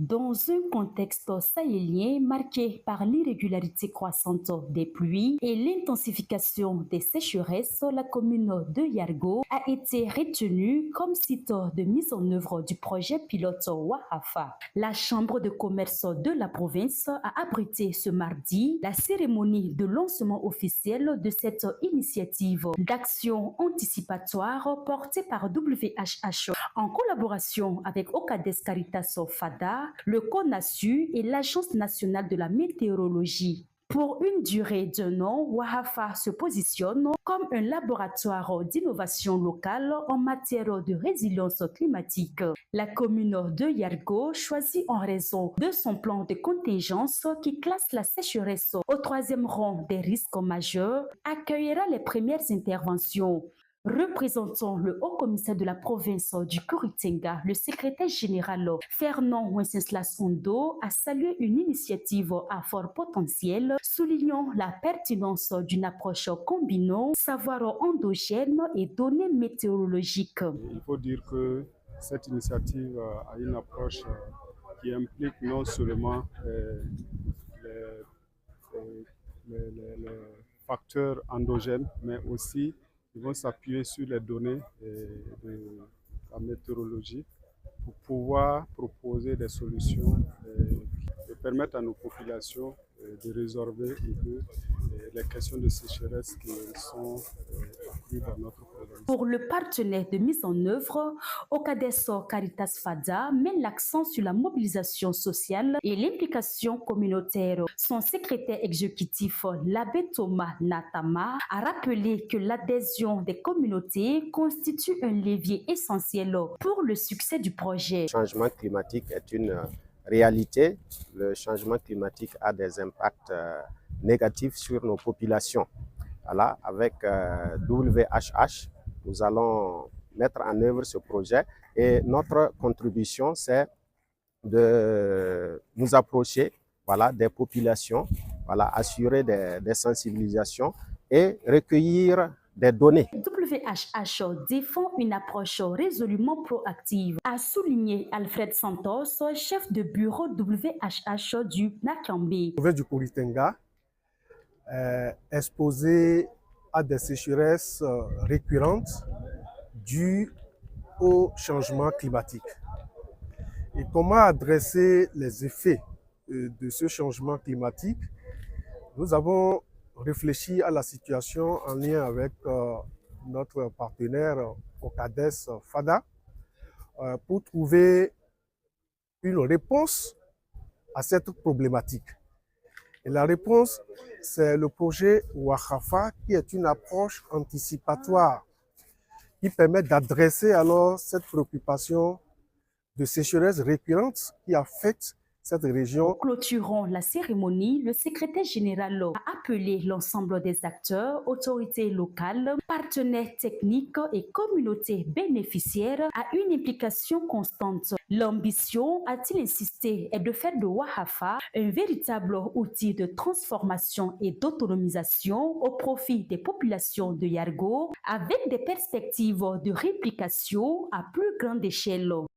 Dans un contexte sahélien marqué par l'irrégularité croissante des pluies et l'intensification des sécheresses, la commune de Yargo a été retenue comme site de mise en œuvre du projet pilote Wahafa. La Chambre de commerce de la province a abrité ce mardi la cérémonie de lancement officiel de cette initiative d'action anticipatoire portée par WHH en collaboration avec Ocades Caritas FADA, le CONASU et l'Agence nationale de la météorologie. Pour une durée d'un an, Wahafa se positionne comme un laboratoire d'innovation locale en matière de résilience climatique. La commune de Yargo, choisie en raison de son plan de contingence qui classe la sécheresse au troisième rang des risques majeurs, accueillera les premières interventions. Représentant le haut-commissaire de la province du Kuritenga, le secrétaire général Fernand Wenceslas Ondo a salué une initiative à fort potentiel, soulignant la pertinence d'une approche combinant savoir endogène et données météorologiques. Il faut dire que cette initiative a une approche qui implique non seulement les facteurs endogènes, mais aussi ils vont s'appuyer sur les données de la météorologie pour pouvoir proposer des solutions et permettre à nos populations de résorber un peu les questions de sécheresse qui sont accrues dans notre province. Pour le partenaire de mise en œuvre, Ocades Caritas FADA met l'accent sur la mobilisation sociale et l'implication communautaire. Son secrétaire exécutif, l'abbé Thomas Natama, a rappelé que l'adhésion des communautés constitue un levier essentiel pour le succès du projet. Le changement climatique est une réalité. Le changement climatique a des impacts négatifs sur nos populations. Voilà, avec WHH, nous allons mettre en œuvre ce projet et notre contribution, c'est de nous approcher, voilà, des populations, voilà, assurer des sensibilisations et recueillir des données. WHH défend une approche résolument proactive, a souligné Alfred Santos, chef de bureau WHH du Nakambe. La province du Kuritenga exposée à des sécheresses récurrentes dues au changement climatique. Et comment adresser les effets de ce changement climatique? Nous avons réfléchi à la situation en lien avec notre partenaire Ocades FADA pour trouver une réponse à cette problématique. Et la réponse, c'est le projet Wahafa, qui est une approche anticipatoire qui permet d'adresser alors cette préoccupation de sécheresse récurrente qui affecte cette région. Clôturant la cérémonie, le secrétaire général a appelé l'ensemble des acteurs, autorités locales, partenaires techniques et communautés bénéficiaires à une implication constante. L'ambition, a-t-il insisté, est de faire de Wahafa un véritable outil de transformation et d'autonomisation au profit des populations de Yargo, avec des perspectives de réplication à plus grande échelle.